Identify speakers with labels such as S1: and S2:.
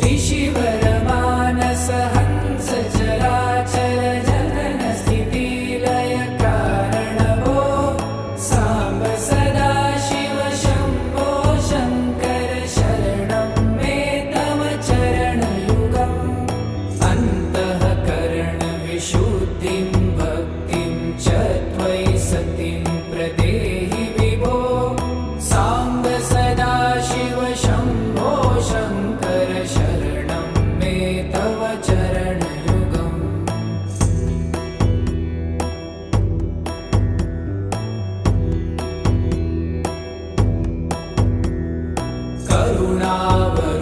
S1: ऋषिवरमानस हंस चराचर जनन स्थिति लय कारणभो सांब सदा शिव शंभो शंकर शरणं मे तव चरणयुगम् अन्तःकरण विशुद्धिं भक्तिं च त्वयि सतिं प्रदेहि विभो सांब सदा शिव शंभो शंकर शरणं मे तव चरणयुगम् करुणावतार